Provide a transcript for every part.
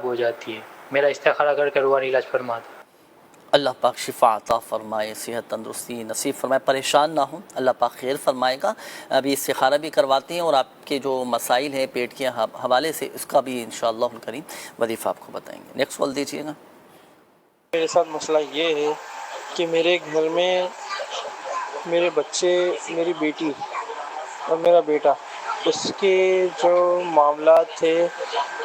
ہو جاتی ہے. میرا استخارہ کر کے روحانی علاج فرما دو. اللہ پاک شفا عطا فرمائے، صحت تندرستی نصیب فرمائے، پریشان نہ ہوں، اللہ پاک خیر فرمائے گا. ابھی استخارہ بھی کرواتے ہیں اور آپ کے جو مسائل ہیں پیٹ کے حوالے سے اس کا بھی انشاءاللہ الکریم وظیفہ آپ کو بتائیں گے. نیکسٹ کال دیجیے گا. میرے ساتھ مسئلہ یہ ہے کہ میرے گھر میں میرے بچے، میری بیٹی اور میرا بیٹا، اس کے جو معاملات تھے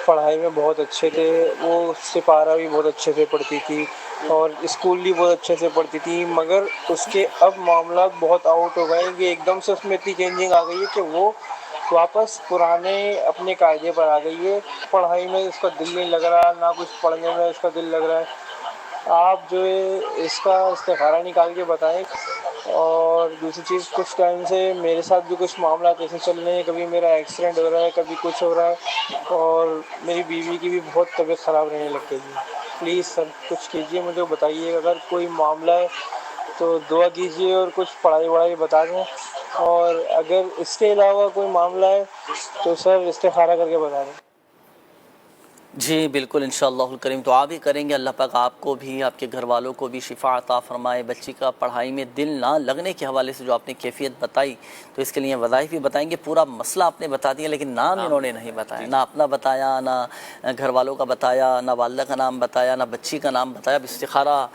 پڑھائی میں بہت اچھے تھے. وہ سپارہ بھی بہت اچھے سے پڑھتی تھی اور اسکول بھی بہت اچھے سے پڑھتی تھی، مگر اس کے اب معاملات بہت آؤٹ ہو گئے کہ ایک دم سے اس میں اتنی چینجنگ آ گئی ہے کہ وہ واپس پرانے اپنے قاعدے پر آ گئی ہے. پڑھائی میں اس کا دل نہیں لگ رہا، نہ کچھ پڑھنے میں اس کا دل لگ رہا ہے. آپ جو ہے اس کا استخارہ نکال کے بتائیں. اور دوسری چیز، کچھ ٹائم سے میرے ساتھ بھی کچھ معاملات ایسے چل رہے ہیں، کبھی میرا ایکسیڈنٹ ہو رہا ہے، کبھی کچھ ہو رہا ہے، اور میری بیوی کی بھی بہت طبیعت خراب رہنے لگ گئی ہے. پلیز سر کچھ کیجیے، مجھے بتائیے. اگر کوئی معاملہ ہے تو دعا کیجیے اور کچھ پڑھائی وڑھائی بتا دیں، اور اگر اس کے علاوہ کوئی معاملہ ہے تو سر استخارہ کر کے بتا دیں. جی بالکل انشاءاللہ الکریم دعا بھی کریں گے. اللہ پاک آپ کو بھی، آپ کے گھر والوں کو بھی شفا عطا فرمائے. بچی کا پڑھائی میں دل نہ لگنے کے حوالے سے جو آپ نے کیفیت بتائی تو اس کے لیے وظائف بھی بتائیں گے. پورا مسئلہ آپ نے بتا دیا لیکن نام انہوں نے نہیں بتایا، نہ اپنا بتایا، نہ گھر والوں کا بتایا، نہ والدہ کا نام بتایا، نہ بچی کا نام بتایا. اب استخارہ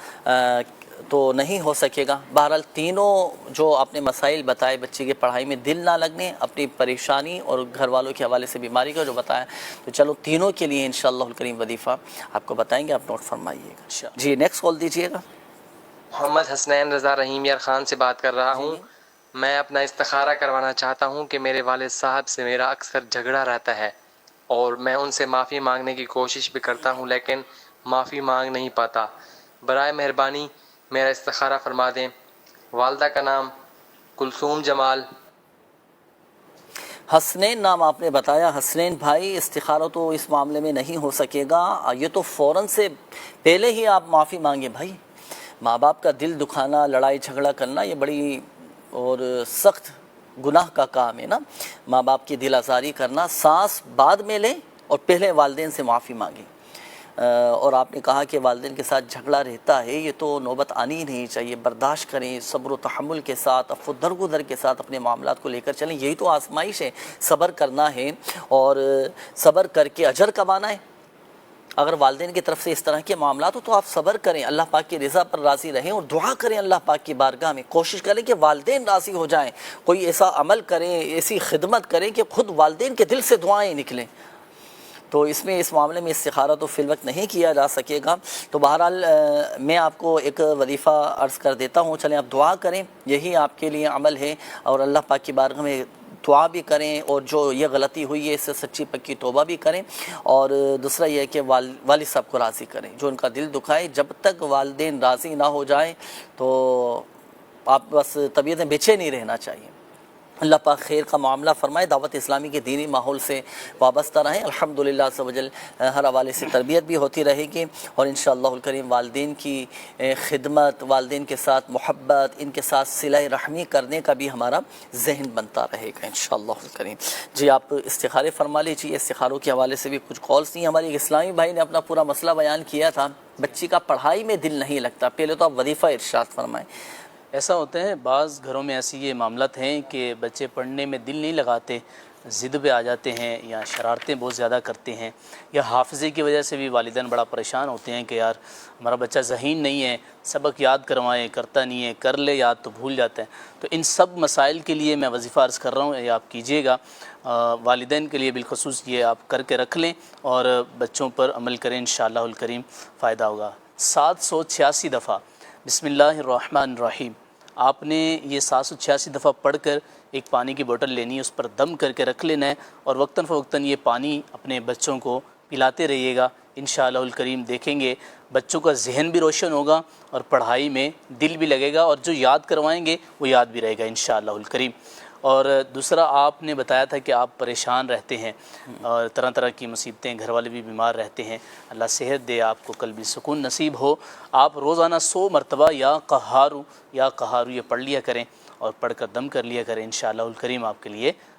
تو نہیں ہو سکے گا. بہرحال تینوں جو آپ نے مسائل بتائے، بچی کے پڑھائی میں دل نہ لگنے، اپنی پریشانی اور گھر والوں کے حوالے سے بیماری کا جو بتایا، تو چلو تینوں کے لیے انشاءاللہ الکریم وظیفہ آپ کو بتائیں گے، آپ نوٹ فرمائیے گا. جی نیکسٹ کال دیجیے گا. محمد حسنین رضا رحیم یار خان سے بات کر رہا ہوں. میں اپنا استخارہ کروانا چاہتا ہوں کہ میرے والد صاحب سے میرا اکثر جھگڑا رہتا ہے اور میں ان سے معافی مانگنے کی کوشش بھی کرتا ہوں لیکن معافی مانگ نہیں پاتا. برائے مہربانی میرا استخارہ فرما دیں. والدہ کا نام کلثوم جمال. حسنین نام آپ نے بتایا. حسنین بھائی استخارہ تو اس معاملے میں نہیں ہو سکے گا. یہ تو فوراً سے پہلے ہی آپ معافی مانگیں بھائی. ماں باپ کا دل دکھانا، لڑائی جھگڑا کرنا یہ بڑی اور سخت گناہ کا کام ہے نا. ماں باپ کی دل آزاری کرنا، سانس بعد میں لیں اور پہلے والدین سے معافی مانگیں. اور آپ نے کہا کہ والدین کے ساتھ جھگڑا رہتا ہے، یہ تو نوبت آنی ہی نہیں چاہیے. برداشت کریں، صبر و تحمل کے ساتھ، عفو درگزر کے ساتھ اپنے معاملات کو لے کر چلیں. یہی تو آزمائش ہے، صبر کرنا ہے اور صبر کر کے اجر کمانا ہے. اگر والدین کی طرف سے اس طرح کے معاملات ہو تو آپ صبر کریں، اللہ پاک کی رضا پر راضی رہیں اور دعا کریں اللہ پاک کی بارگاہ میں. کوشش کریں کہ والدین راضی ہو جائیں. کوئی ایسا عمل کریں، ایسی خدمت کریں کہ خود والدین کے دل سے دعائیں نکلیں. تو اس معاملے میں استخارہ تو فی الوقت نہیں کیا جا سکے گا. تو بہرحال میں آپ کو ایک وظیفہ عرض کر دیتا ہوں، چلیں آپ دعا کریں، یہی آپ کے لیے عمل ہے. اور اللہ پاک کی بارگاہ میں دعا بھی کریں اور جو یہ غلطی ہوئی ہے اس سے سچی پکی توبہ بھی کریں. اور دوسرا یہ ہے کہ والد صاحب کو راضی کریں، جو ان کا دل دکھائے. جب تک والدین راضی نہ ہو جائیں تو آپ بس طبیعت میں بے نہیں رہنا چاہیے. اللہ پاک خیر کا معاملہ فرمائے. دعوت اسلامی کے دینی ماحول سے وابستہ رہیں. الحمدللہ عز و جل ہر حوالے سے تربیت بھی ہوتی رہے گی اور انشاءاللہ الکریم والدین کی خدمت، والدین کے ساتھ محبت، ان کے ساتھ صلہ رحمی کرنے کا بھی ہمارا ذہن بنتا رہے گا انشاءاللہ الکریم. جی آپ استخارے فرما لیجیے. استخاروں کے حوالے سے بھی کچھ کالس نہیں. ہمارے ایک اسلامی بھائی نے اپنا پورا مسئلہ بیان کیا تھا، بچی کا پڑھائی میں دل نہیں لگتا. پہلے تو آپ وظیفہ ارشاد فرمائیں. ایسا ہوتا ہے بعض گھروں میں ایسی یہ معاملات ہیں کہ بچے پڑھنے میں دل نہیں لگاتے، ضد پہ آ جاتے ہیں یا شرارتیں بہت زیادہ کرتے ہیں، یا حافظے کی وجہ سے بھی والدین بڑا پریشان ہوتے ہیں کہ یار ہمارا بچہ ذہین نہیں ہے، سبق یاد کروائیں کرتا نہیں ہے، کر لے یاد تو بھول جاتا ہے. تو ان سب مسائل کے لیے میں وظیفہ عرض کر رہا ہوں، یہ آپ کیجیے گا. والدین کے لیے بالخصوص یہ آپ کر کے رکھ لیں اور بچوں پر عمل کریں، انشاءاللہ الکریم فائدہ ہوگا. 786 دفعہ بسم اللہ الرحمن الرحیم آپ نے یہ 786 دفعہ پڑھ کر ایک پانی کی بوتل لینی ہے، اس پر دم کر کے رکھ لینا ہے اور وقتاً فوقتاً یہ پانی اپنے بچوں کو پلاتے رہیے گا. انشاءاللہ الکریم دیکھیں گے بچوں کا ذہن بھی روشن ہوگا اور پڑھائی میں دل بھی لگے گا اور جو یاد کروائیں گے وہ یاد بھی رہے گا انشاءاللہ الکریم. اور دوسرا آپ نے بتایا تھا کہ آپ پریشان رہتے ہیں اور طرح طرح کی مصیبتیں، گھر والے بھی بیمار رہتے ہیں. اللہ صحت دے، آپ کو قلبی سکون نصیب ہو. آپ روزانہ 100 مرتبہ یا قہارو یہ پڑھ لیا کریں اور پڑھ کر دم کر لیا کریں. انشاءاللہ الکریم آپ کے لیے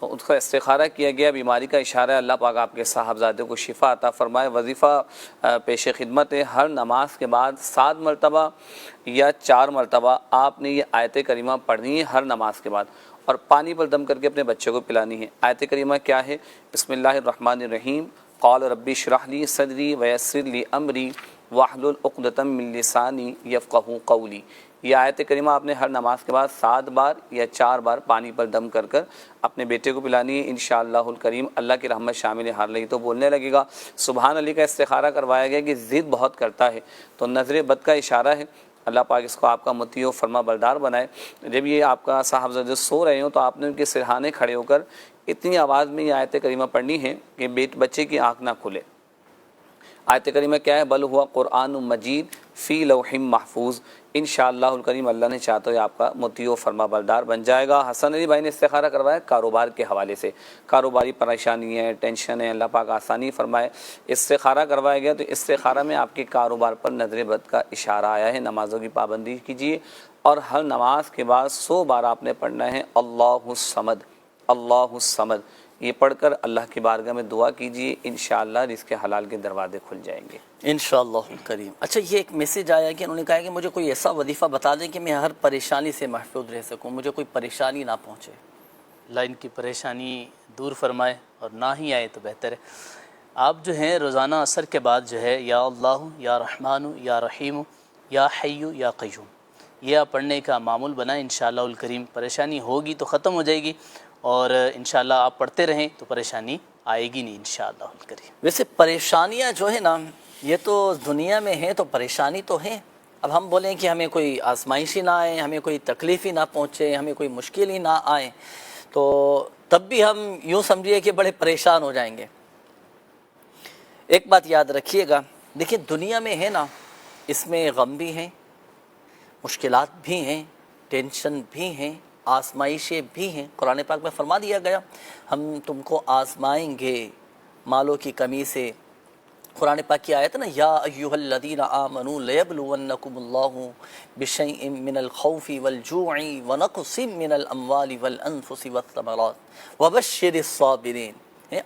تو اس کا استخارہ کیا گیا، بیماری کا اشارہ ہے، اللہ پاک آپ کے صاحبزادے کو شفا عطا فرمائے۔ وظیفہ پیش خدمت ہے، ہر نماز کے بعد 7 مرتبہ یا 4 مرتبہ آپ نے یہ آیت کریمہ پڑھنی ہے ہر نماز کے بعد، اور پانی پر دم کر کے اپنے بچے کو پلانی ہے۔ آیت کریمہ کیا ہے؟ بسم اللہ الرحمن الرحیم، قال ربی اشرح لی صدری ویسر لی امری واحلل عقدۃ من لسانی یفقہوا قولی۔ یہ آیت کریمہ آپ نے ہر نماز کے بعد 7 بار یا 4 بار پانی پر دم کر کر اپنے بیٹے کو پلانی ہے۔ انشاءاللہ الکریم اللہ کی رحمت شامل ہے، ہر لئی تو بولنے لگے گا۔ سبحان علی کا استخارہ کروایا گیا کہ ضد بہت کرتا ہے، تو نظر بد کا اشارہ ہے، اللہ پاک اس کو آپ کا مطیع و فرما بردار بنائے۔ جب یہ آپ کا صاحبزادے سو رہے ہوں تو آپ نے ان کے سرہانے کھڑے ہو کر اتنی آواز میں یہ آیت کریمہ پڑھنی ہے کہ بچے کی آنکھ نہ کھلے۔ آیت کریمہ کیا ہے؟ بل ہوا قرآن مجید فی لوح محفوظ۔ انشاءاللہ الکریم اللہ نے چاہا تو یہ آپ کا مطیع و فرما بردار بن جائے گا۔ حسن علی بھائی نے استخارہ کروایا کاروبار کے حوالے سے، کاروباری پریشانی ہے، ٹینشن ہے، اللہ پاک آسانی فرمائے۔ استخارہ کروایا گیا تو استخارہ میں آپ کے کاروبار پر نظر بد کا اشارہ آیا ہے، نمازوں کی پابندی کیجیے، اور ہر نماز کے بعد 100 بار آپ نے پڑھنا ہے اللہ الصمد، اللہ الصمد۔ یہ پڑھ کر اللہ کی بارگاہ میں دعا کیجیے، انشاءاللہ رزق حلال کے دروازے کھل جائیں گے انشاءاللہ کریم۔ اچھا، یہ ایک میسیج آیا کہ انہوں نے کہا کہ مجھے کوئی ایسا وظیفہ بتا دیں کہ میں ہر پریشانی سے محفوظ رہ سکوں، مجھے کوئی پریشانی نہ پہنچے۔ اللہ ان کی پریشانی دور فرمائے، اور نہ ہی آئے تو بہتر ہے۔ آپ جو ہیں روزانہ عصر کے بعد جو ہے یا اللہ یا رحمان یا رحیم یا حی یا قیوم، یہ آپ پڑھنے کا معمول بنائیں، انشاءاللہ الکریم پریشانی ہوگی تو ختم ہو جائے گی، اور انشاءاللہ آپ پڑھتے رہیں تو پریشانی آئے گی نہیں انشاءاللہ الکریم۔ ویسے پریشانیاں جو ہے نا، یہ تو دنیا میں ہیں تو پریشانی تو ہے۔ اب ہم بولیں کہ ہمیں کوئی آزمائش ہی نہ آئے، ہمیں کوئی تکلیف ہی نہ پہنچے، ہمیں کوئی مشکل ہی نہ آئے، تو تب بھی ہم یوں سمجھیے کہ بڑے پریشان ہو جائیں گے۔ ایک بات یاد رکھیے گا، دیکھیں دنیا میں ہے نا، اس میں غم بھی ہیں، مشکلات بھی ہیں، ٹینشن بھی ہیں، آزمائشیں بھی ہیں۔ قرآن پاک میں فرما دیا گیا ہم تم کو آزمائیں گے مالوں کی کمی سے۔ قرآن پاک کی آیت ہے نا، یا ایھا الذین آمنوا لیبلونکم اللہ بشیء من الخوف والجوع ونقص من الاموال والانفس والثمرات وبشر الصابرین۔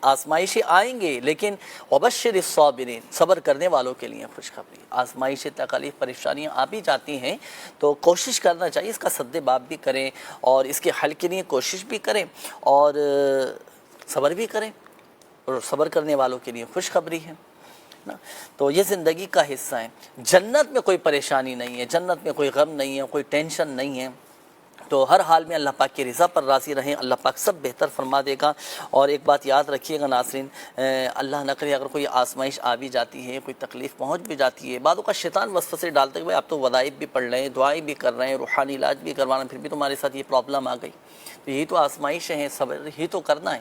آزمائشیں آئیں گے لیکن وبشر الصابرین، صبر کرنے والوں کے لیے خوشخبری۔ آزمائشیں، تکالیف، پریشانیاں آ بھی جاتی ہیں تو کوشش کرنا چاہیے، اس کا سد باب بھی کریں اور اس کے حل کے لیے کوشش بھی کریں اور صبر بھی کریں، اور صبر کرنے والوں کے لیے خوشخبری ہے نا۔ تو یہ زندگی کا حصہ ہے۔ جنت میں کوئی پریشانی نہیں ہے، جنت میں کوئی غم نہیں ہے، کوئی ٹینشن نہیں ہے، تو ہر حال میں اللہ پاک کی رضا پر راضی رہیں، اللہ پاک سب بہتر فرما دے گا۔ اور ایک بات یاد رکھیے گا ناظرین، اللہ نہ کرے اگر کوئی آزمائش آ بھی جاتی ہے، کوئی تکلیف پہنچ بھی جاتی ہے، بعض اوقات شیطان وسوسے ڈالتے کہ بھائی آپ تو وظائف بھی پڑھ رہے ہیں، دعائیں بھی کر رہے ہیں، روحانی علاج بھی کروانا، پھر بھی تمہارے ساتھ یہ پرابلم آ گئی، تو یہی تو آزمائشیں ہیں، صبر ہی تو کرنا ہے۔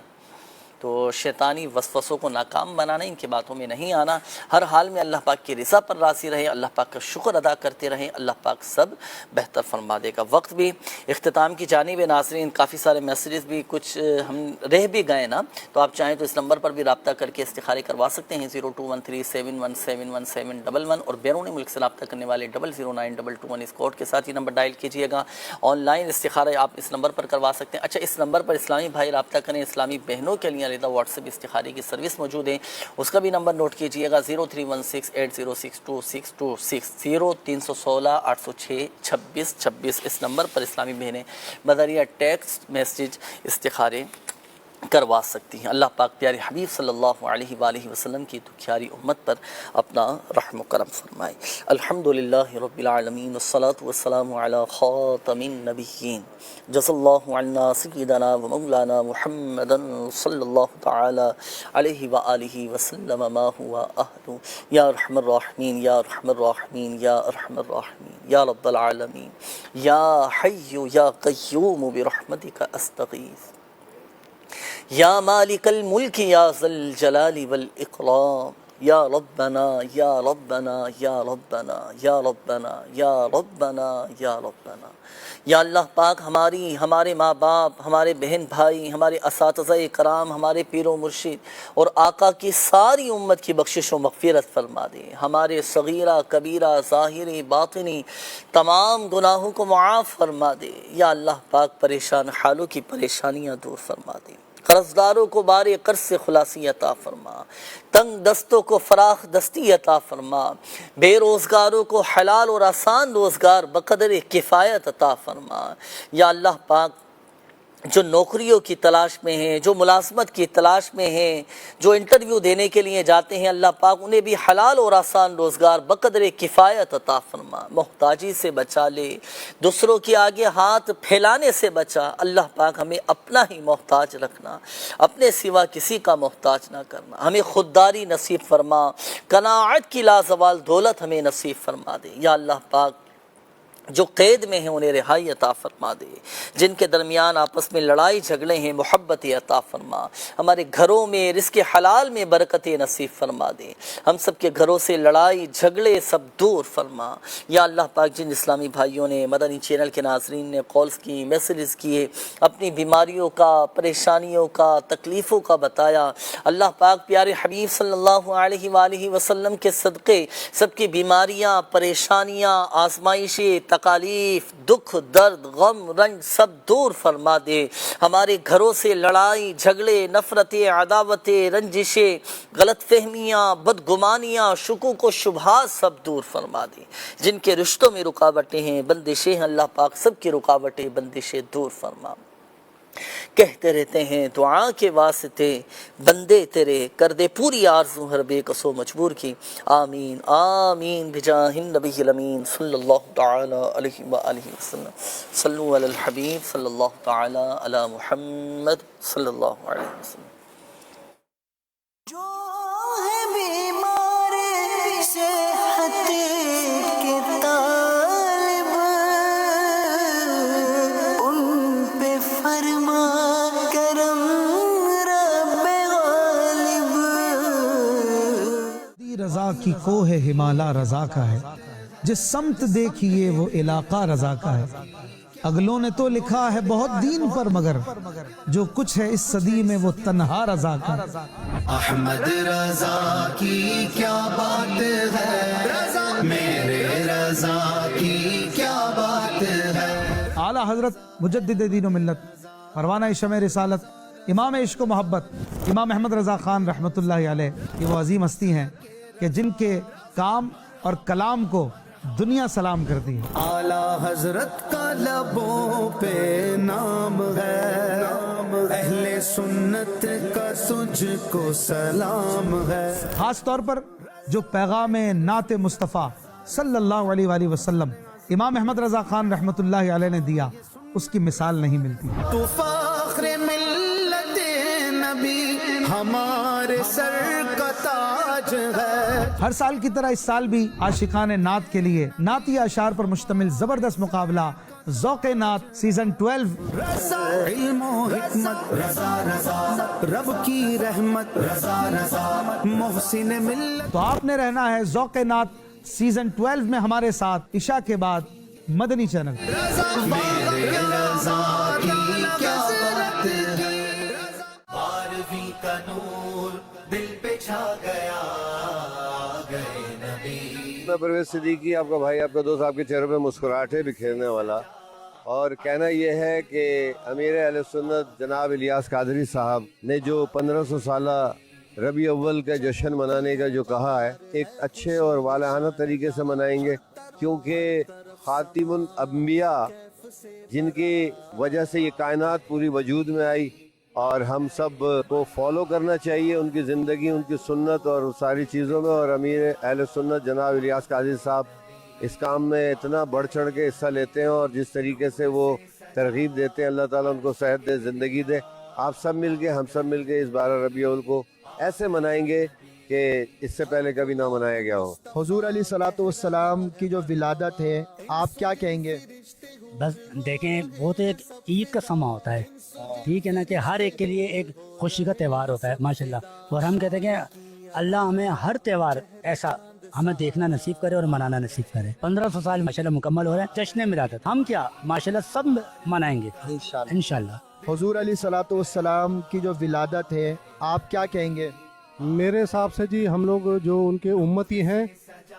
تو شیطانی وسوسوں کو ناکام بنانا، ان کی باتوں میں نہیں آنا، ہر حال میں اللہ پاک کی رضا پر راضی رہیں، اللہ پاک کا شکر ادا کرتے رہیں، اللہ پاک سب بہتر فرما دے گا۔ وقت بھی اختتام کی جانب ہے ناظرین، کافی سارے میسیجز بھی کچھ ہم رہ بھی گئے نا، تو آپ چاہیں تو اس نمبر پر بھی رابطہ کر کے استخارے کروا سکتے ہیں، 0213717111 اور بیرون ملک سے رابطہ کرنے والے 0092221 اس کوڈ کے ساتھ ہی نمبر ڈائل کیجئے گا۔ آن لائن استخارہ آپ اس نمبر پر کروا سکتے ہیں۔ اچھا، اس نمبر پر اسلامی بھائی رابطہ کریں، اسلامی بہنوں کے لیے واٹس ایپ استخارے کی سروس موجود ہے، اس کا بھی نمبر نوٹ کیجئے گا 0316806226 0316 806 2626۔ اس نمبر پر اسلامی بہنیں بذریعہ ٹیکسٹ میسیج استخارے کروا سکتی ہیں۔ اللہ پاک پیارے حبیب صلی اللہ علیہ وآلہ وسلم کی دکھیاری امت پر اپنا رحم و کرم فرمائے۔ الحمدللہ رب العالمین والصلاة والسلام علی خاتم النبیین، جزا اللہ عنا سیدنا و مولانا محمدا صلی اللہ تعالی علیہ وآلہ وسلم ما هو اہل۔ یا ارحم الراحمین، یا ارحم الراحمین، یا ارحم الراحمین، یا رب العالمین، یا حی یا قیوم برحمتک استغیث، یا مالک الملک یا ذا الجلال والاکرام، یا ربنا یا ربنا یا ربنا یا ربنا یا ربنا یا ربنا۔ یا اللہ پاک ہمارے ماں باپ، ہمارے بہن بھائی، ہمارے اساتذہ کرام، ہمارے پیر و مرشد اور آقا کی ساری امت کی بخشش و مغفرت فرما دے، ہمارے صغیرہ کبیرہ ظاہری باطنی تمام گناہوں کو معاف فرما دے۔ یا اللہ پاک پریشان حالوں کی پریشانیاں دور فرما دے، قرضداروں کو بارے قرض سے خلاصی عطا فرما، تنگ دستوں کو فراخ دستی عطا فرما، بے روزگاروں کو حلال اور آسان روزگار بقدر کفایت عطا فرما۔ یا اللہ پاک جو نوکریوں کی تلاش میں ہیں، جو ملازمت کی تلاش میں ہیں، جو انٹرویو دینے کے لیے جاتے ہیں، اللہ پاک انہیں بھی حلال اور آسان روزگار بقدر کفایت عطا فرما، محتاجی سے بچا لے، دوسروں کے آگے ہاتھ پھیلانے سے بچا۔ اللہ پاک ہمیں اپنا ہی محتاج رکھنا، اپنے سوا کسی کا محتاج نہ کرنا، ہمیں خودداری نصیب فرما، قناعت کی لازوال دولت ہمیں نصیب فرما دے۔ یا اللہ پاک جو قید میں ہیں انہیں رہائی عطا فرما دے، جن کے درمیان آپس میں لڑائی جھگڑے ہیں محبت عطا فرما، ہمارے گھروں میں رزق حلال میں برکت نصیب فرما دے، ہم سب کے گھروں سے لڑائی جھگڑے سب دور فرما۔ یا اللہ پاک جن اسلامی بھائیوں نے مدنی چینل کے ناظرین نے کالز کی، میسیجز کیے، اپنی بیماریوں کا، پریشانیوں کا، تکلیفوں کا بتایا، اللہ پاک پیارے حبیب صلی اللہ علیہ وآلہ وسلم کے صدقے سب کی بیماریاں، پریشانیاں، آزمائشیں، تکالیف، دکھ، درد، غم، رنج سب دور فرما دے، ہمارے گھروں سے لڑائی جھگڑے، نفرتیں، عداوتیں، رنجشیں، غلط فہمیاں، بدگمانیاں، شکوک و شبہات سب دور فرما دے، جن کے رشتوں میں رکاوٹیں ہیں، بندشیں ہیں، اللہ پاک سب کی رکاوٹیں بندشیں دور فرما۔ کہتے رہتے ہیں دعا کے واسطے بندے تیرے، کر دے پوری آرزو ہر بے کسو مجبور کی، آمین آمین بجاہ النبی الامین صلی اللہ تعالی علیہ وآلہ وسلم۔ صلو علی الحبیب صلی اللہ تعالی علی محمد صلی اللہ علیہ وسلم۔ جو ہے بیمار صحت کے طالب، ان پہ فرما کرم رب غالب۔ رضا کی کوہ ہمالا رضا کا ہے، جس سمت دیکھیے وہ علاقہ رضا کا ہے۔ اگلوں نے تو لکھا ہے بہت دین پر، مگر جو کچھ ہے اس صدی میں وہ تنہا رضا کا ہے۔ احمد رضا کی کیا بات ہے، میرے رضا کی کیا بات ہے۔ اعلیٰ حضرت مجدد دین و ملت، پروانہ شمع رسالت، امام عشق و محبت، امام احمد رضا خان رحمۃ اللہ علیہ، یہ وہ عظیم ہستی ہیں کہ جن کے کام اور کلام کو دنیا سلام کرتی ہے۔ اعلیٰ حضرت کا لبوں پہ نام ہے، اہل سنت کا تجھ کو سلام ہے۔ خاص طور پر جو پیغام نعت مصطفیٰ صلی اللہ علیہ وآلہ وسلم امام احمد رضا خان رحمۃ اللہ علیہ نے دیا، اس کی مثال نہیں ملتی۔ تو فخر ملت نبی ہمارے سر کا تاج ہے۔ ہر سال کی طرح اس سال بھی عاشقان نعت کے لیے نعتی اشعار پر مشتمل زبردست مقابلہ ذوق نعت سیزن 12 رضا علم و حکمت، رضا رضا رب کی رحمت، رضا رضا محسن ملت۔ تو آپ نے رہنا ہے ذوق نعت سیزن 12 میں ہمارے ساتھ عشاء کے بعد مدنی چینل۔ میرے رضا کی کیا بات ہے، بارہویں کا نور دل پہ چھا گیا، گئے نبی۔ میں پرویز صدیقی، آپ کا بھائی، آپ کا دوست، آپ کے چہرے پہ مسکراہٹیں بکھیرنے والا، اور کہنا یہ ہے کہ امیر اہل سنت جناب الیاس قادری صاحب نے جو 1500 سالہ ربیع اول کا جشن منانے کا جو کہا ہے، ایک اچھے اور والہانہ طریقے سے منائیں گے، کیونکہ خاتم الانبیاء جن کی وجہ سے یہ کائنات پوری وجود میں آئی، اور ہم سب کو فالو کرنا چاہیے ان کی زندگی، ان کی سنت اور ساری چیزوں میں۔ اور امیر اہل سنت جناب الیاس قادری صاحب اس کام میں اتنا بڑھ چڑھ کے حصہ لیتے ہیں، اور جس طریقے سے وہ ترغیب دیتے ہیں، اللہ تعالیٰ ان کو صحت دے، زندگی دے۔ آپ سب مل کے، ہم سب مل کے اس 12 ربیع الاول کو ایسے منائیں گے کہ اس سے پہلے کبھی نہ منایا گیا ہو۔ حضور علیہ الصلوۃ والسلام کی جو ولادت ہے، آپ کیا کہیں گے؟ بس دیکھیں، وہ تو ایک عید کا سما ہوتا ہے، ٹھیک ہے نا، کہ ہر ایک کے لیے ایک خوشی کا تہوار ہوتا ہے ماشاءاللہ، اور ہم کہتے ہیں کہ اللہ ہمیں ہر تہوار ایسا ہمیں دیکھنا نصیب کرے اور منانا نصیب کرے۔ 1500 سال ماشاءاللہ مکمل ہو رہے ہیں، جشن ملادت ہم کیا ماشاءاللہ سب منائیں گے انشاءاللہ۔ حضور علیہ الصلوۃ والسلام کی جو ولادت ہے، آپ کیا کہیں گے؟ میرے حساب سے جی، ہم لوگ جو ان کے امتی ہیں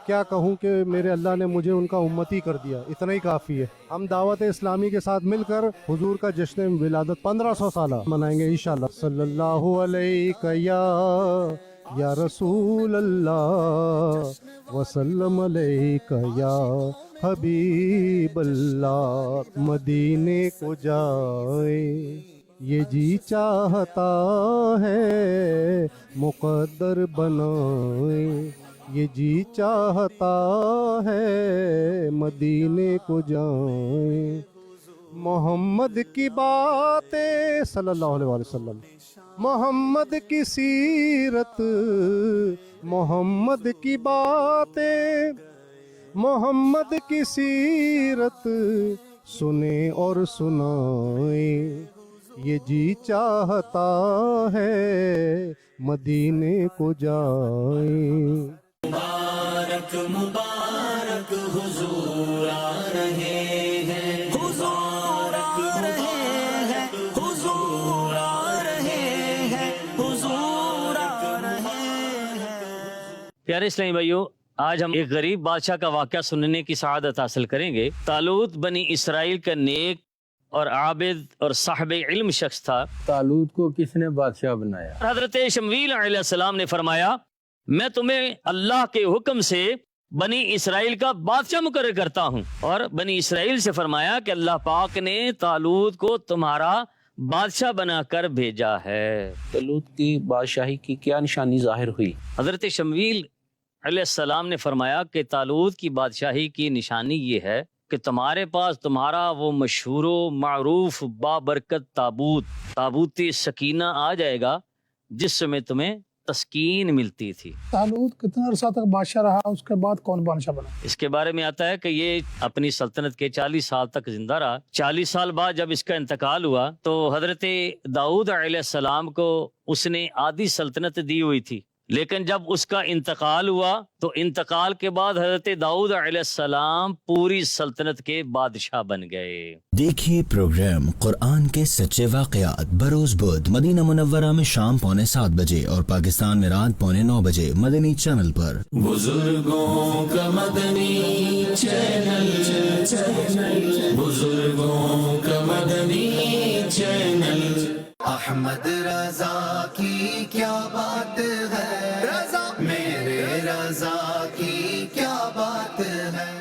کیا کہوں کہ میرے اللہ نے مجھے ان کا امتی کر دیا، اتنا ہی کافی ہے۔ ہم دعوت اسلامی کے ساتھ مل کر حضور کا جشن ولادت 1500 سالہ منائیں گے انشاءاللہ۔ صلی اللہ علیہ یا رسول اللہ وسلم علیک یا حبیب اللہ۔ مدینے کو جائیں یہ جی چاہتا ہے، مقدر بنائیں یہ جی چاہتا ہے، مدینے کو جائیں۔ محمد کی باتیں صلی اللہ علیہ وسلم، محمد کی سیرت، محمد کی باتیں، محمد کی سیرت سنیں اور سنائیں یہ جی چاہتا ہے، مدینے کو جائیں۔ مبارک مبارک حضور آ رہے ہیں، حضور آ رہے ہیں، حضور آ رہے ہیں، حضور آ رہے ہیں۔ پیارے اسلامی بھائیو، آج ہم ایک غریب بادشاہ کا واقعہ سننے کی سعادت حاصل کریں گے۔ طالوت بنی اسرائیل کا نیک اور عابد اور صاحب علم شخص تھا۔ طالوت کو کس نے بادشاہ بنایا؟ حضرت شمویل علیہ السلام نے فرمایا میں تمہیں اللہ کے حکم سے بنی اسرائیل کا بادشاہ مقرر کرتا ہوں، اور بنی اسرائیل سے فرمایا کہ اللہ پاک نے طالوت کو تمہارا بادشاہ بنا کر بھیجا ہے۔ طالوت کی بادشاہی کی کیا نشانی ظاہر ہوئی؟ حضرت شمویل علیہ السلام نے فرمایا کہ طالوت کی بادشاہی کی نشانی یہ ہے کہ تمہارے پاس تمہارا وہ مشہور و معروف بابرکت تابوت سکینہ آ جائے گا جس میں تمہیں تسکین ملتی تھی۔ طالوت کتنا عرصہ تک بادشاہ رہا، اس کے بعد کون بادشاہ بنا؟ اس کے بارے میں آتا ہے کہ یہ اپنی سلطنت کے 40 سال تک زندہ رہا۔ 40 سال بعد جب اس کا انتقال ہوا تو حضرت داؤد علیہ السلام کو اس نے آدھی سلطنت دی ہوئی تھی، لیکن جب اس کا انتقال ہوا تو انتقال کے بعد حضرت داؤد علیہ السلام پوری سلطنت کے بادشاہ بن گئے۔ دیکھیے پروگرام قرآن کے سچے واقعات بروز بدھ مدینہ منورہ میں شام 7:45 بجے اور پاکستان میں رات 9:15 بجے مدنی چینل پر۔ بزرگوں کا مدنی چینل، بزرگوں کا مدنی چینل۔ احمد رضا کی کیا بات ہے، رضا میرے رضا کی کیا بات ہے۔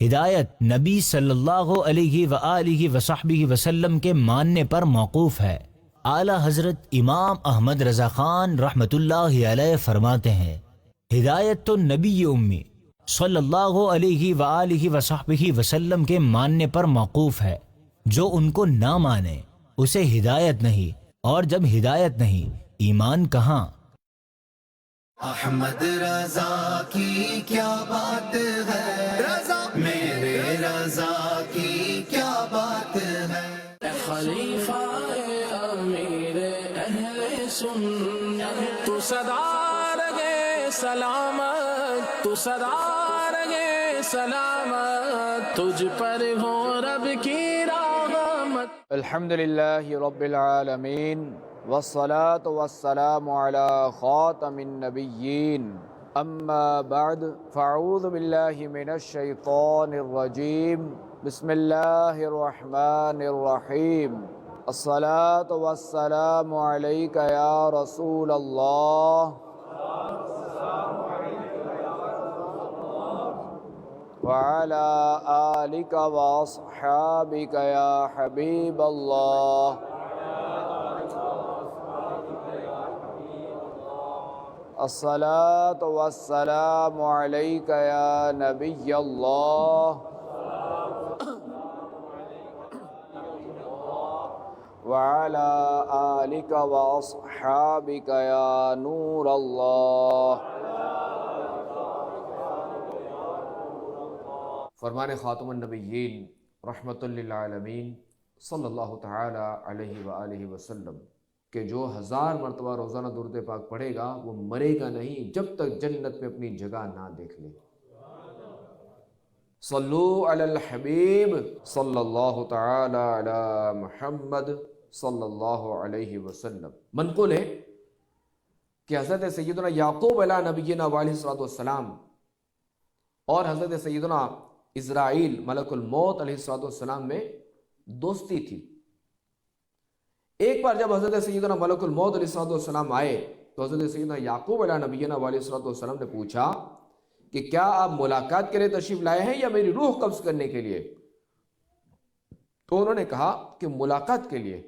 ہدایت نبی صلی اللہ علیہ وآلہ وصحبہ وسلم کے ماننے پر موقوف ہے۔ اعلیٰ حضرت امام احمد رضا خان رحمۃ اللہ علیہ فرماتے ہیں ہدایت تو نبی امی صلی اللہ علیہ وآلہ وصحبہ وسلم کے ماننے پر موقوف ہے، جو ان کو نہ مانے اسے ہدایت نہیں، اور جب ہدایت نہیں ایمان کہاں۔ احمد رضا کی کیا بات ہے، رضا میرے رضا کی کیا بات ہے۔ خلیفہ امیر اہل سنت، تو سدا رہے سلامت، تو سدا رہے سلامت، تجھ پر ہو رب کی رحمت۔ الحمدللہ رب العالمین، والصلاة والسلام على خاتم النبیین، اما بعد فاعوذ باللہ من الشیطان الرجیم، بسم اللہ الرحمن الرحیم۔ الصلاة والسلام علیک یا رسول اللہ، وعلى آلك وأصحابك يا حبيب الله۔ الصلاة والسلام عليك يا نبي الله، وعلى آلك وأصحابك يا نور الله۔ فرمان خاتم النبیین رحمت للعالمین صلی اللہ تعالی علیہ وآلہ وسلم کہ جو 1000 مرتبہ روزانہ درود پاک پڑھے گا وہ مرے گا نہیں جب تک جنت میں اپنی جگہ نہ دیکھ لے۔ صلو علی الحبیب صلی اللہ تعالی علی محمد صلی اللہ علیہ وسلم۔ منقول ہے کہ حضرت سیدنا یعقوب علیہ نبینا علیہ السلام اور حضرت سیدنا اسرائیل ملک الموت علیہ السلام میں دوستی تھی. ایک بار جب حضرت سیدنا ملک الموت علیہ السلام آئے تو حضرت سیدنا یعقوب علیہ نبینا علیہ السلام نے پوچھا کہ کیا آپ ملاقات کے لیے تشریف لائے ہیں یا میری روح قبض کرنے کے لیے؟ تو انہوں نے کہا کہ ملاقات کے لیے.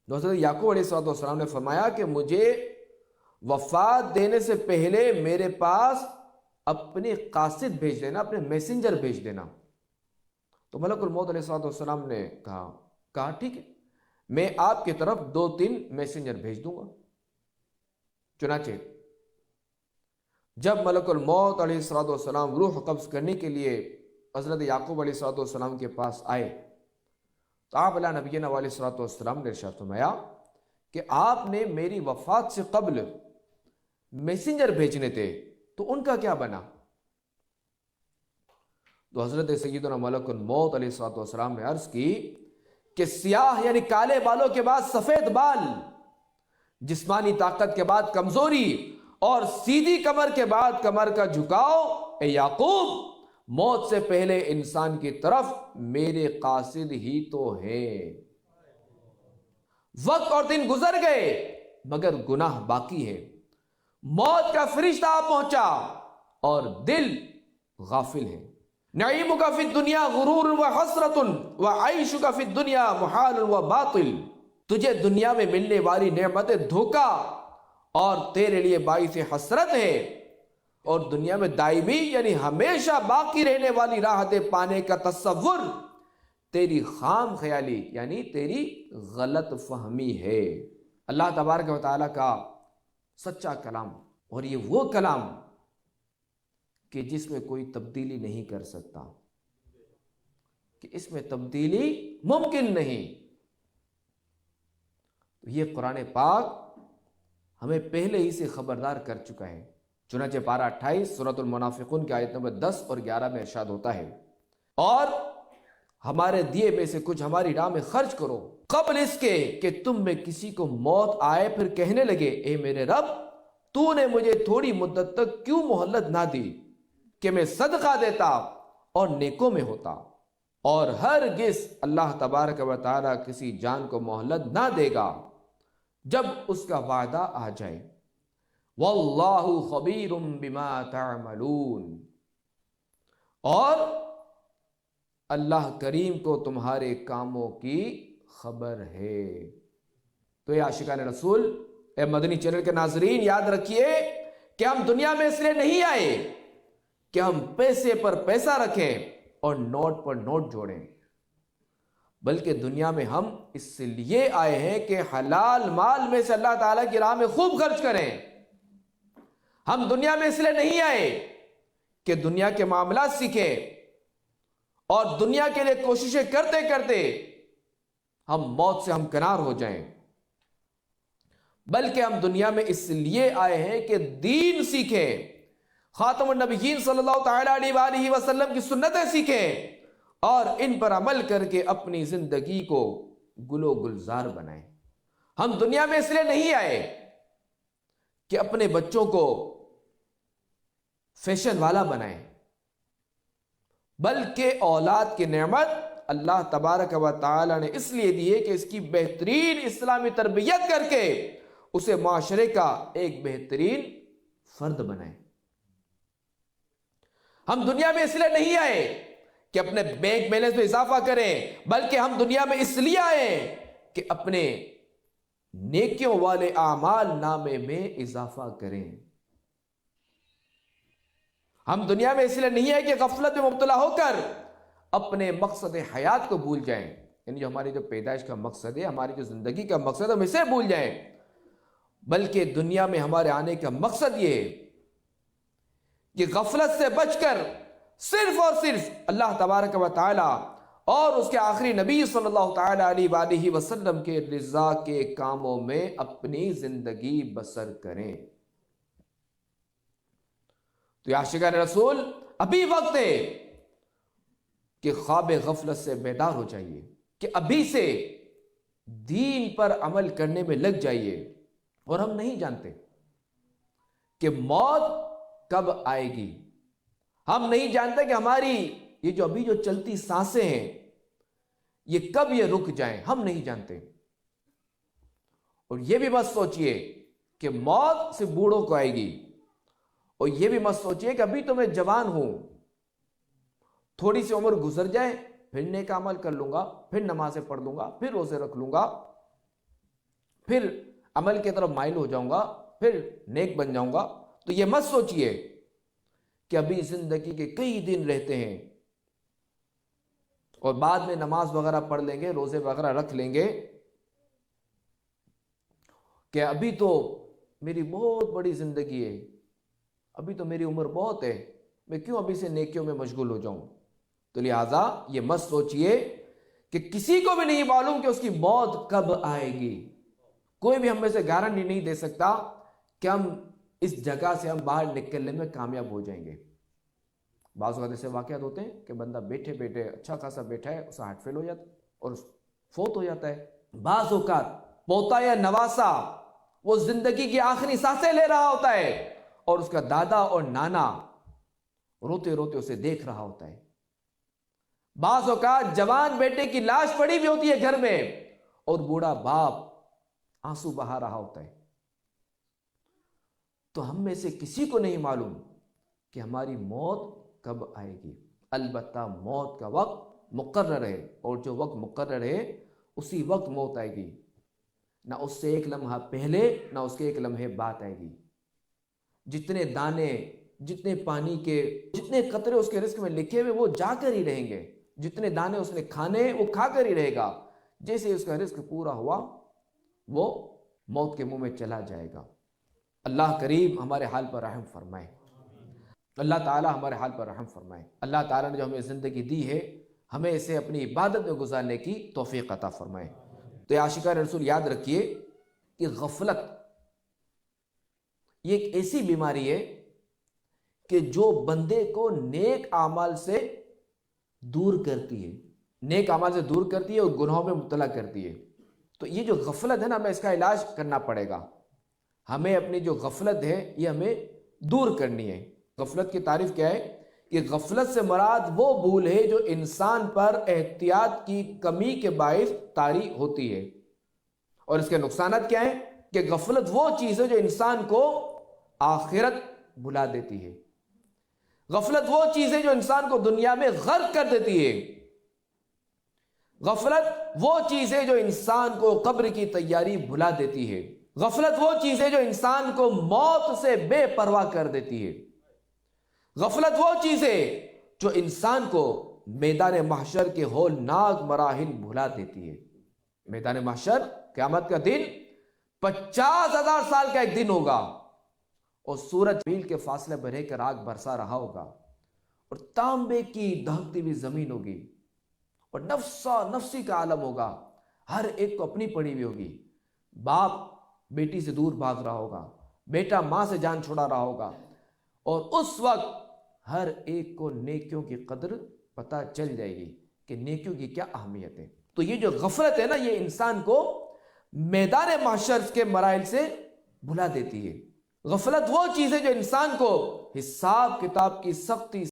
تو حضرت یعقوب علیہ السلام نے فرمایا کہ مجھے وفات دینے سے پہلے میرے پاس اپنے قاصد بھیج دینا، اپنے میسنجر بھیج دینا. تو ملک الموت علیہ السلام نے کہا ٹھیک ہے، میں آپ کی طرف 2-3 میسنجر بھیج دوں گا. چنانچہ جب ملک الموت علیہ السلام روح قبض کرنے کے لیے حضرت یعقوب علیہ السلام کے پاس آئے تو آپ علیہ نبینا علیہ السلام نے ارشاد فرمایا کہ آپ نے میری وفات سے قبل میسنجر بھیجنے تھے تو ان کا کیا بنا؟ تو حضرت سیدنا ملک الموت علیہ السلام نے عرض کی کہ سیاہ یعنی کالے بالوں کے بعد سفید بال، جسمانی طاقت کے بعد کمزوری اور سیدھی کمر کے بعد کمر کا جھکاؤ، اے یعقوب موت سے پہلے انسان کی طرف میرے قاصد ہی تو ہیں. وقت اور دن گزر گئے مگر گناہ باقی ہے. موت کا فرشتہ آ پہنچا اور دل غافل ہے. نعیمک فی الدنیا غرور و حسرت و عیشک فی الدنیا محال و باطل. تجھے دنیا میں ملنے والی نعمتیں دھوکا اور تیرے لیے باعث حسرت ہے، اور دنیا میں دائمی یعنی ہمیشہ باقی رہنے والی راحتیں پانے کا تصور تیری خام خیالی یعنی تیری غلط فہمی ہے. اللہ تبارک و تعالیٰ کا سچا کلام، اور یہ وہ کلام کہ جس میں کوئی تبدیلی نہیں کر سکتا، کہ اس میں تبدیلی ممکن نہیں. تو یہ قرآن پاک ہمیں پہلے ہی سے خبردار کر چکا ہے. چنانچہ پارہ 28 سورۃ المنافقون کی آیت نمبر 10 اور 11 میں ارشاد ہوتا ہے، اور ہمارے دیے میں سے کچھ ہماری راہ میں خرچ کرو قبل اس کے کہ تم میں کسی کو موت آئے پھر کہنے لگے اے میرے رب تو نے مجھے تھوڑی مدت تک کیوں مہلت نہ دی کہ میں صدقہ دیتا اور نیکوں میں ہوتا. اور ہرگز اللہ تبارک و تعالی کسی جان کو مہلت نہ دے گا جب اس کا وعدہ آ جائے. واللہ خبیر بما تعملون، اور اللہ کریم کو تمہارے کاموں کی خبر ہے. تو یہ عاشقان رسول، اے مدنی چینل کے ناظرین، یاد رکھیے کہ ہم دنیا میں اس لیے نہیں آئے کہ ہم پیسے پر پیسہ رکھیں اور نوٹ پر نوٹ جوڑیں، بلکہ دنیا میں ہم اس لیے آئے ہیں کہ حلال مال میں سے اللہ تعالیٰ کی راہ میں خوب خرچ کریں. ہم دنیا میں اس لیے نہیں آئے کہ دنیا کے معاملات سیکھیں اور دنیا کے لیے کوششیں کرتے کرتے ہم موت سے ہمکنار ہو جائیں، بلکہ ہم دنیا میں اس لیے آئے ہیں کہ دین سیکھیں، خاتم النبیین صلی اللہ تعالی علیہ وآلہ وسلم کی سنتیں سیکھیں اور ان پر عمل کر کے اپنی زندگی کو گل و گلزار بنائیں. ہم دنیا میں اس لیے نہیں آئے کہ اپنے بچوں کو فیشن والا بنائیں، بلکہ اولاد کی نعمت اللہ تبارک و تعالی نے اس لیے دی ہے کہ اس کی بہترین اسلامی تربیت کر کے اسے معاشرے کا ایک بہترین فرد بنائیں. ہم دنیا میں اس لیے نہیں آئے کہ اپنے بینک بیلنس میں اضافہ کریں، بلکہ ہم دنیا میں اس لیے آئے کہ اپنے نیکیوں والے اعمال نامے میں اضافہ کریں. ہم دنیا میں اس لیے نہیں ہے کہ غفلت میں مبتلا ہو کر اپنے مقصد حیات کو بھول جائیں، یعنی جو ہماری جو پیدائش کا مقصد ہے، ہماری جو زندگی کا مقصد ہے، ہم اسے بھول جائیں، بلکہ دنیا میں ہمارے آنے کا مقصد یہ ہے کہ غفلت سے بچ کر صرف اور صرف اللہ تبارک و تعالی اور اس کے آخری نبی صلی اللہ تعالی علیہ وآلہ وسلم کے رضا کے کاموں میں اپنی زندگی بسر کریں. تو عاشقان رسول، ابھی وقت ہے کہ خواب غفلت سے بیدار ہو جائیے، کہ ابھی سے دین پر عمل کرنے میں لگ جائیے. اور ہم نہیں جانتے کہ موت کب آئے گی. ہم نہیں جانتے کہ ہماری یہ جو ابھی جو چلتی سانسیں ہیں یہ کب یہ رک جائیں. ہم نہیں جانتے. اور یہ بھی مت سوچئے کہ موت صرف بوڑھوں کو آئے گی. اور یہ بھی مت سوچئے کہ ابھی تو میں جوان ہوں, تھوڑی سی عمر گزر جائے پھر نیک عمل کر لوں گا, پھر نمازیں پڑھ لوں گا, پھر روزے رکھ لوں گا, پھر عمل کی طرف مائل ہو جاؤں گا, پھر نیک بن جاؤں گا. تو یہ مت سوچئے کہ ابھی زندگی کے کئی دن رہتے ہیں اور بعد میں نماز وغیرہ پڑھ لیں گے, روزے وغیرہ رکھ لیں گے, کہ ابھی تو میری بہت بڑی زندگی ہے, ابھی تو میری عمر بہت ہے, میں کیوں ابھی سے نیکیوں میں مشغول ہو جاؤں. تو لہٰذا یہ مت سوچئے کہ کسی کو بھی نہیں معلوم کہ اس کی موت کب آئے گی. کوئی بھی ہم میں سے گارنٹی نہیں دے سکتا کہ ہم اس جگہ سے ہم باہر نکلنے میں کامیاب ہو جائیں گے. بعض اوقات ایسے واقعات ہوتے ہیں کہ بندہ بیٹھے بیٹھے اچھا خاصا بیٹھا ہے, اس کا ہارٹ فیل ہو جاتا ہے اور فوت ہو جاتا ہے. بعض اوقات پوتا یا نواسا وہ زندگی کی آخری سانسیں لے رہا ہوتا ہے اور اس کا دادا اور نانا روتے روتے اسے دیکھ رہا ہوتا ہے. بعض اوقات جوان بیٹے کی لاش پڑی بھی ہوتی ہے گھر میں اور بوڑھا باپ آنسو بہا رہا ہوتا ہے. تو ہم میں سے کسی کو نہیں معلوم کہ ہماری موت کب آئے گی. البتہ موت کا وقت مقرر ہے, اور جو وقت مقرر ہے اسی وقت موت آئے گی. نہ اس سے ایک لمحہ پہلے نہ اس کے ایک لمحے بعد آئے گی. جتنے دانے, جتنے پانی کے, جتنے قطرے اس کے رزق میں لکھے ہوئے وہ جا کر ہی رہیں گے. جتنے دانے اس نے کھانے وہ کھا کر ہی رہے گا. جیسے اس کا رزق پورا ہوا وہ موت کے منہ میں چلا جائے گا. اللہ کریم ہمارے حال پر رحم فرمائے. اللہ تعالی ہمارے حال پر رحم فرمائے. اللہ تعالی نے جو ہمیں زندگی دی ہے ہمیں اسے اپنی عبادت میں گزارنے کی توفیق عطا فرمائے. تو عاشقان رسول یاد رکھیے کہ غفلت یہ ایک ایسی بیماری ہے کہ جو بندے کو نیک اعمال سے دور کرتی ہے, نیک اعمال سے دور کرتی ہے اور گناہوں میں مبتلا کرتی ہے. تو یہ جو غفلت ہے نا, ہمیں اس کا علاج کرنا پڑے گا. ہمیں اپنی جو غفلت ہے یہ ہمیں دور کرنی ہے. غفلت کی تعریف کیا ہے کہ غفلت سے مراد وہ بھول ہے جو انسان پر احتیاط کی کمی کے باعث طاری ہوتی ہے. اور اس کے نقصانات کیا ہیں کہ غفلت وہ چیز ہے جو انسان کو آخرت بھلا دیتی ہے. غفلت وہ چیز ہے جو انسان کو دنیا میں غرق کر دیتی ہے. غفلت وہ چیز ہے جو انسان کو قبر کی تیاری بھلا دیتی ہے. غفلت وہ چیز ہے جو انسان کو موت سے بے پرواہ کر دیتی ہے. غفلت وہ چیز ہے جو انسان کو میدان محشر کے ہولناک مراحل بھلا دیتی ہے. میدان محشر قیامت کا دن 50,000 سال کا ایک دن ہوگا اور سورج میل کے فاصلے پر رہ کر آگ برسا رہا ہوگا اور تانبے کی دہکتی ہوئی زمین ہوگی اور نفسی کا عالم ہوگا. ہر ایک کو اپنی پڑی ہوئی ہوگی. باپ بیٹی سے دور بھاگ رہا ہوگا, بیٹا ماں سے جان چھڑا رہا ہوگا, اور اس وقت ہر ایک کو نیکیوں کی قدر پتہ چل جائے گی کہ نیکیوں کی کیا اہمیت ہے. تو یہ جو غفلت ہے نا یہ انسان کو میدان محشر کے مراحل سے بھلا دیتی ہے. غفلت وہ چیز ہے جو انسان کو حساب کتاب کی سختی